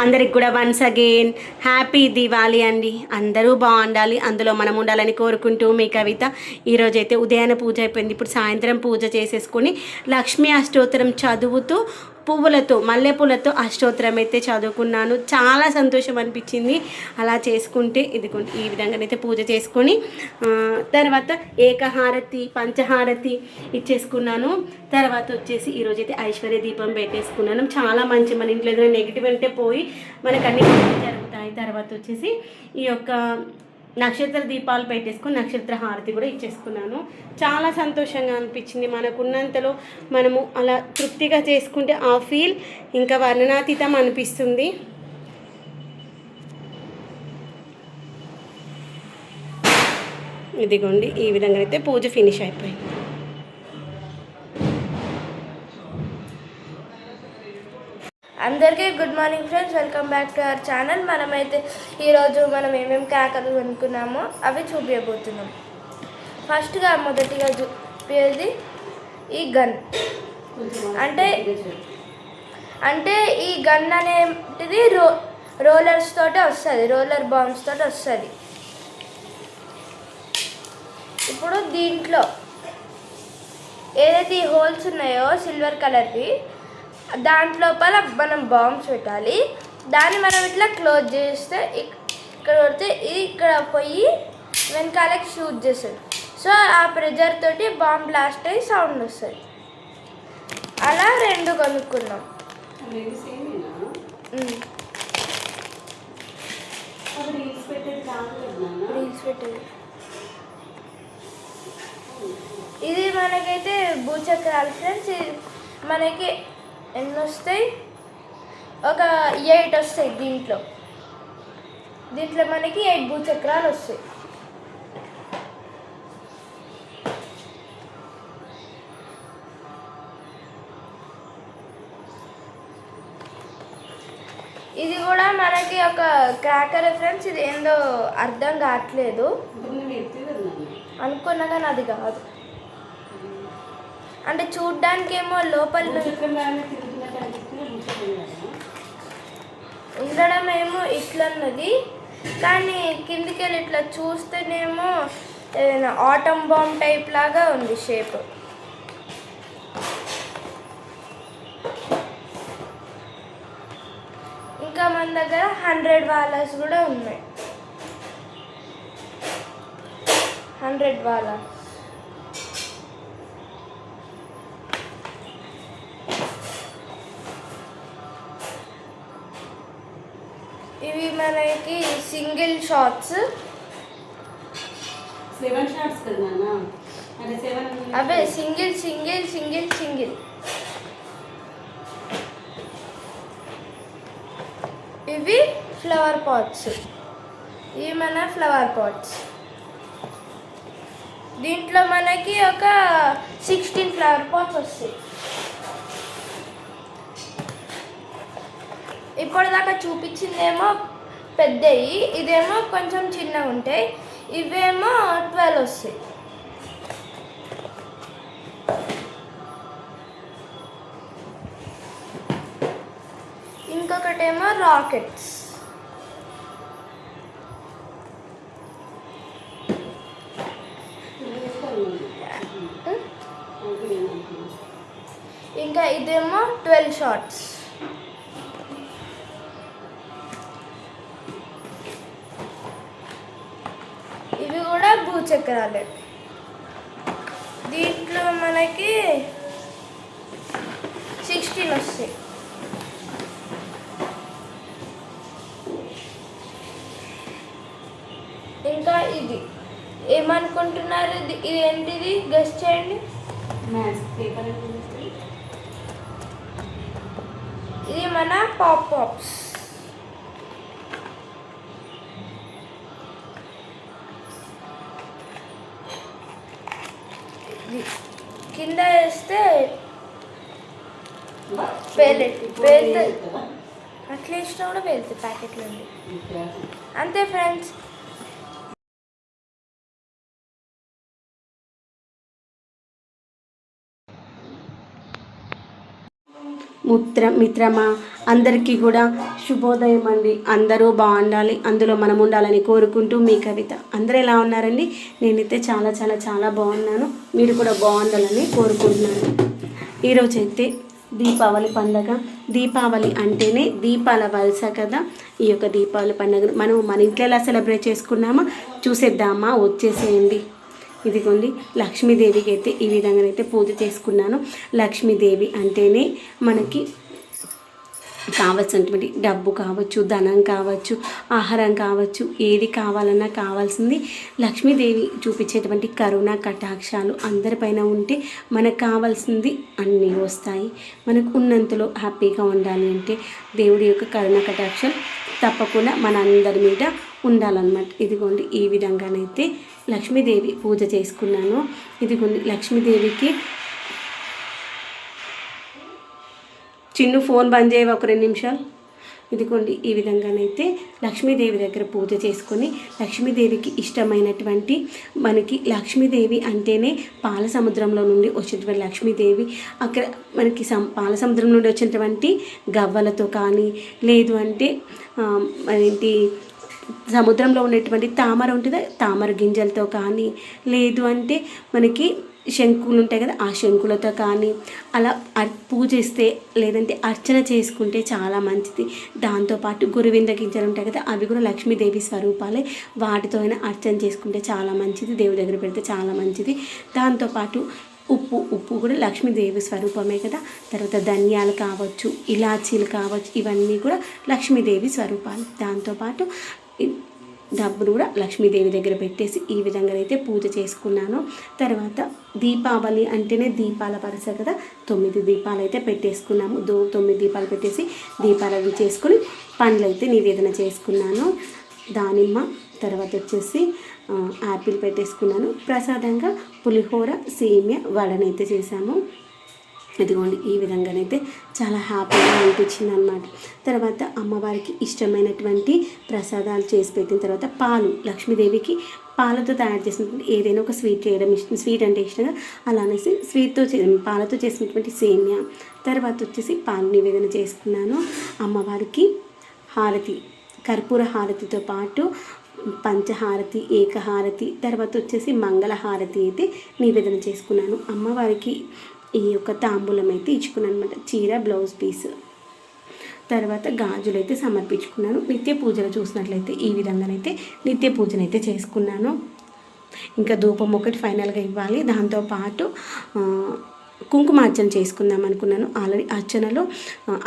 అందరికి కూడా once again happy Diwali అండి. అందరూ బాగుండాలి, అందులో మనం ఉండాలని కోరుకుంటూ మీ కవిత. ఈరోజైతే ఉదయాన్నే పూజ అయిపోయింది. ఇప్పుడు సాయంత్రం పూజ చేసేసుకొని లక్ష్మీ అష్టోత్తరం చదువుతూ పువ్వులతో మల్లెపూలతో అష్టోత్తరం అయితే చదువుకున్నాను. చాలా సంతోషం అనిపించింది అలా చేసుకుంటే. ఇదిగోండి ఈ విధంగానైతే పూజ చేసుకొని తర్వాత ఏకహారతి పంచహారతి ఇచ్చేసుకున్నాను. తర్వాత వచ్చేసి ఈరోజైతే ఐశ్వర్య దీపం పెట్టేసుకున్నాను. చాలా మంచి, మన ఇంట్లో ఏదైనా నెగిటివ్ అంటే పోయి మనకు అన్ని జరుగుతాయి. తర్వాత వచ్చేసి ఈ యొక్క నక్షత్ర దీపాలు పెట్టేసుకుని నక్షత్ర హారతి కూడా ఇచ్చేసుకున్నాను. చాలా సంతోషంగా అనిపించింది. మనకున్నంతలో మనము అలా తృప్తిగా చేసుకుంటే ఆ ఫీల్ ఇంకా వర్ణనాతీతం అనిపిస్తుంది. ఇదిగోండి ఈ విధంగా అయితే పూజ ఫినిష్ అయిపోయింది. అందరికీ good morning friends, welcome back to our channel. మనమైతే ఈరోజు మనం ఏమేమి క్రాకర్లు కొనుక్కున్నామో అవి చూపించబోతున్నాం. ఫస్ట్గా మొదటిగా చూపేది ఈ గన్. అంటే ఈ గన్ అనేటిది రోలర్స్ తోటి వస్తుంది, రోలర్ బాంబ్స్ తోటి వస్తుంది. ఇప్పుడు దీంట్లో ఏదైతే ఈ హోల్స్ ఉన్నాయో సిల్వర్ కలర్వి, దాంట్లోపల మనం బాంబ్స్ పెట్టాలి. దాన్ని మనం ఇట్లా క్లోజ్ చేస్తే ఇక్కడ కొడితే ఇది ఇక్కడ పోయి వెనకాలకి షూట్ చేస్తుంది. సో ఆ ప్రెజర్ తోటి బాంబ్ బ్లాస్ట్ అయ్యి సౌండ్ వస్తుంది. అలా రెండు కొనుక్కున్నాం. రీల్స్ పెట్టేది. ఇది మనకైతే భూచక్రాలు ఫ్రెండ్స్. మనకి ఎన్ని వస్తాయి? ఒక 8 వస్తాయి. దీంట్లో మనకి 8 భూచక్రాలు వస్తాయి. ఇది కూడా మనకి ఒక క్రాకర్ ఫ్రెండ్స్. ఇది ఏందో అర్థం కావట్లేదు అనుకున్నా కానీ అది కాదు. అంటే చూడ్డానికి ఏమో లోపల ఉండడం ఏమో ఇట్లన్నది, కానీ కిందికి వెళ్ళి ఇట్లా చూస్తేనేమో ఏదైనా ఆటమ్ బాంబ్ టైప్ లాగా ఉంది షేప్. ఇంకా మన దగ్గర 100 వాలాస్ కూడా ఉన్నాయి. 100 వాలా. ఇవి మనకి సింగిల్ షాట్స్. 7 షాట్స్ కదా అదే 7. అవే సింగిల్. ఇవి ఫ్లవర్ పాట్స్. ఇవి మన ఫ్లవర్ పాట్స్. దీంట్లో మనకి ఒక 16 ఫ్లవర్ పాట్స్ వస్తాయి. ఇప్పటిదాకా చూపించిందేమో పెద్దవి, ఇదేమో కొంచెం చిన్నగా ఉంటాయి. ఇవేమో 12 వస్తాయి. ఇంకొకటేమో రాకెట్స్. ఇంకా ఇదేమో 12 షాట్స్. ఇవి కూడా భూచక్రాలే. దీంట్లో మనకి 16 వస్తాయి. ఇంకా ఇది ఏమనుకుంటున్నారు? ఇది ఏంటిది? గెస్ చేయండి. ఇది మన పాప్స్. కింద వేస్తే పేలుతుంది. అట్లా వేసినా కూడా పేలుతుంది ప్యాకెట్లో ఉండి. అంతే ఫ్రెండ్స్. మిత్రమా అందరికీ కూడా శుభోదయం అండి. అందరూ బాగుండాలి, అందులో మనం ఉండాలని కోరుకుంటూ మీ కవిత. అందరూ ఎలా ఉన్నారండి? నేనైతే చాలా చాలా చాలా బాగున్నాను. మీరు కూడా బాగుండాలని కోరుకుంటున్నాను. ఈరోజైతే దీపావళి పండగ. దీపావళి అంటేనే దీపాల వలస కదా. ఈ యొక్క దీపావళి పండుగను మనం మన ఇంట్లో ఎలా సెలబ్రేట్ చేసుకున్నామా చూసేద్దామా, వచ్చేసేయండి. ఇదిగోండి, లక్ష్మీదేవికి అయితే ఈ విధంగానైతే పూజ చేసుకున్నాను. లక్ష్మీదేవి అంటేనే మనకి కావాల్సినటువంటి డబ్బు కావచ్చు, ధనం కావచ్చు, ఆహారం కావచ్చు, ఏది కావాలన్నా కావాల్సింది లక్ష్మీదేవి చూపించేటువంటి కరుణ కటాక్షాలు అందరిపైన ఉంటే మనకు కావాల్సింది అన్నీ వస్తాయి. మనకు ఉన్నంతలో హ్యాపీగా ఉండాలి అంటే దేవుడి యొక్క కరుణ కటాక్షాలు తప్పకుండా మన అందరి మీద ఉండాలన్నమాట. ఇదిగోండి, ఈ విధంగానైతే లక్ష్మీదేవి పూజ చేసుకున్నాను. ఇదిగోండి, లక్ష్మీదేవికి చిన్ను ఫోన్ బంద్ చేయవా ఒక 2 నిమిషాలు. ఇదిగోండి, ఈ విధంగానైతే లక్ష్మీదేవి దగ్గర పూజ చేసుకొని లక్ష్మీదేవికి ఇష్టమైనటువంటి మనకి లక్ష్మీదేవి అంటేనే పాల సముద్రంలో నుండి వచ్చినటువంటి లక్ష్మీదేవి. అక్కడ మనకి పాల సముద్రం నుండి వచ్చినటువంటి గవ్వలతో కానీ, లేదు అంటే ఏంటి సముద్రంలో ఉండేటువంటి తామర ఉంటుంది, తామర గింజలతో కానీ, లేదు అంటే మనకి శంకులు ఉంటాయి కదా, ఆ శంకులతో కానీ అలా పూజిస్తే లేదంటే అర్చన చేసుకుంటే చాలా మంచిది. దాంతోపాటు గురువింద గింజలు ఉంటాయి కదా, అవి కూడా లక్ష్మీదేవి స్వరూపాలే. వాటితో అయినా అర్చన చేసుకుంటే చాలా మంచిది, దేవుడి దగ్గర పెడితే చాలా మంచిది. దాంతోపాటు ఉప్పు కూడా లక్ష్మీదేవి స్వరూపమే కదా. తర్వాత ధనియాలు కావచ్చు, ఇలాచీలు కావచ్చు, ఇవన్నీ కూడా లక్ష్మీదేవి స్వరూపాలు. దాంతోపాటు డబ్బును కూడా లక్ష్మీదేవి దగ్గర పెట్టేసి ఈ విధంగా అయితే పూజ చేసుకున్నాను. తర్వాత దీపావళి అంటేనే దీపాల వరస కదా. 9 దీపాలు అయితే పెట్టేసుకున్నాము. 9 దీపాలు పెట్టేసి దీపాలు అవి చేసుకుని పండ్లు అయితే నివేదన చేసుకున్నాను. దానిమ్మ, తర్వాత వచ్చేసి యాపిల్ పెట్టేసుకున్నాను. ప్రసాదంగా పులిహోర, సేమియా, వడనైతే చేశాము. ఇదిగోండి, ఈ విధంగానైతే చాలా హ్యాపీగా అనిపించింది అన్నమాట. తర్వాత అమ్మవారికి ఇష్టమైనటువంటి ప్రసాదాలు చేసి పెట్టిన తర్వాత పాలు, లక్ష్మీదేవికి పాలతో తయారు చేసినటువంటి ఏదైనా ఒక స్వీట్ చేయడం ఇష్టం, స్వీట్ అంటే ఇష్టంగా అలానేసి పాలతో చేసినటువంటి సేమియా. తర్వాత వచ్చేసి పాలు నివేదన చేసుకున్నాను. అమ్మవారికి హారతి, కర్పూర హారతితో పాటు పంచహారతి, ఏకహారతి, తర్వాత వచ్చేసి మంగళహారతి అయితే నివేదన చేసుకున్నాను. అమ్మవారికి ఈ యొక్క తాంబూలం అయితే ఇచ్చుకున్నాను అనమాట. చీర, బ్లౌజ్ పీస్, తర్వాత గాజులు అయితే సమర్పించుకున్నాను. నిత్య పూజలు చూసినట్లయితే ఈ విధంగానైతే నిత్య పూజనైతే చేసుకున్నాను. ఇంకా ధూపం ఒకటి ఫైనల్గా ఇవ్వాలి. దాంతోపాటు కుంకుమార్చన చేసుకుందాం అనుకున్నాను. ఆల్రెడీ అర్చనలో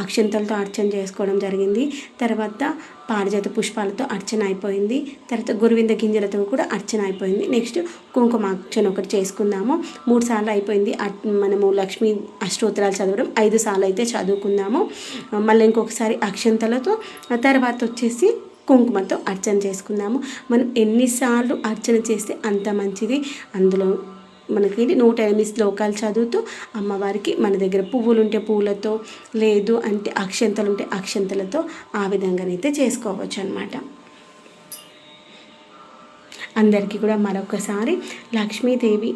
అక్షంతలతో అర్చన చేసుకోవడం జరిగింది. తర్వాత పారిజాత పుష్పాలతో అర్చన అయిపోయింది. తర్వాత గురువింద గింజలతో కూడా అర్చన అయిపోయింది. నెక్స్ట్ కుంకుమార్చన ఒకటి చేసుకుందాము. 3 సార్లు అయిపోయింది. మనము లక్ష్మీ అష్టోత్తరాలు చదవడం 5 సార్లు అయితే చదువుకుందాము. మళ్ళీ ఇంకొకసారి అక్షంతలతో, తర్వాత వచ్చేసి కుంకుమతో అర్చన చేసుకుందాము. మనం ఎన్నిసార్లు అర్చన చేస్తే అంత మంచిది. అందులో మనకి 108 శ్లోకాలు చదువుతూ అమ్మవారికి మన దగ్గర పువ్వులు ఉంటే పువ్వులతో, లేదు అంటే అక్షంతలు ఉంటే అక్షంతలతో ఆ విధంగానైతే చేసుకోవచ్చు అన్నమాట. అందరికీ కూడా మరొకసారి లక్ష్మీదేవి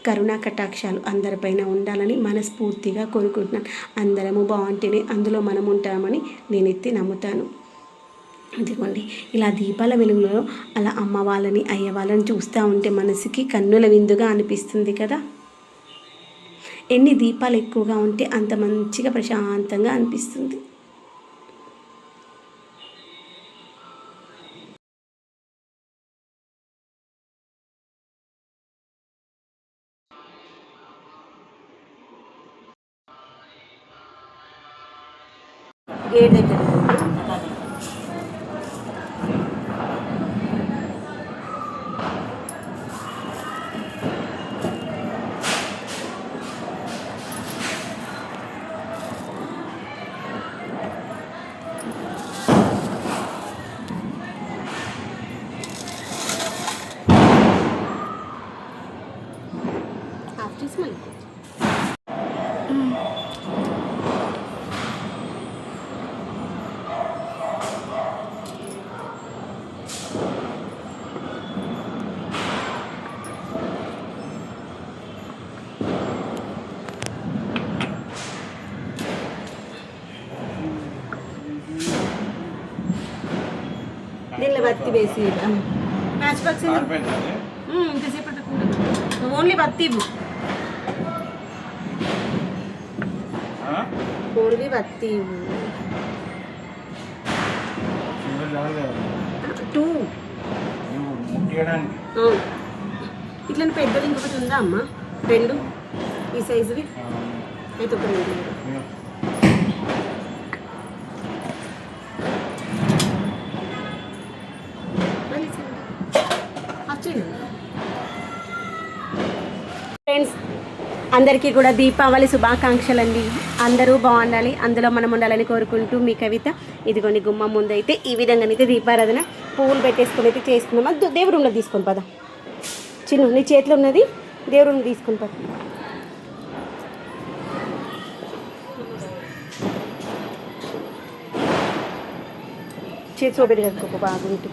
కరుణా కటాక్షాలు అందరిపైన ఉండాలని మనస్ఫూర్తిగా కోరుకుంటున్నాను. అందరము బాగుంటేనే అందులో మనం ఉంటామని నేనైతే నమ్ముతాను. ఇదిగోండి, ఇలా దీపాల వెలుగులో అలా అమ్మ వాళ్ళని, అయ్య వాళ్ళని చూస్తూ ఉంటే మనసుకి కన్నుల విందుగా అనిపిస్తుంది కదా. ఎన్ని దీపాలు ఎక్కువగా ఉంటే అంత మంచిగా ప్రశాంతంగా అనిపిస్తుంది. గేట్ దగ్గర ఇలా బత్తి వేసి మ్యాచ్ బాక్స్ ఇంతసేపు ఓన్లీ బత్తి ఇవ్వు. ఓన్లీ బత్తి ఇవ్వు. 2 ఇట్లా పెద్దది ఇంకొకటి ఉందా అమ్మ? 2 ఈ సైజువి అయితే ఒక 2 ఫ్రెండ్స్ అందరికీ కూడా దీపావళి శుభాకాంక్షలు అండి. అందరూ బాగుండాలి, అందులో మనం ఉండాలని కోరుకుంటూ మీ కవిత. ఇదిగోని గుమ్మం ముందు అయితే ఈ విధంగానైతే దీపారాధన పువ్వులు పెట్టేసుకొని అయితే చేసుకున్నాం. అది దేవుడు ఉన్నది తీసుకొని పద. చిన్న నీ చేతిలో ఉన్నది దేవుడు తీసుకొని పద. చేతి సోబెడి కట్టుకో బాగుంటుంది.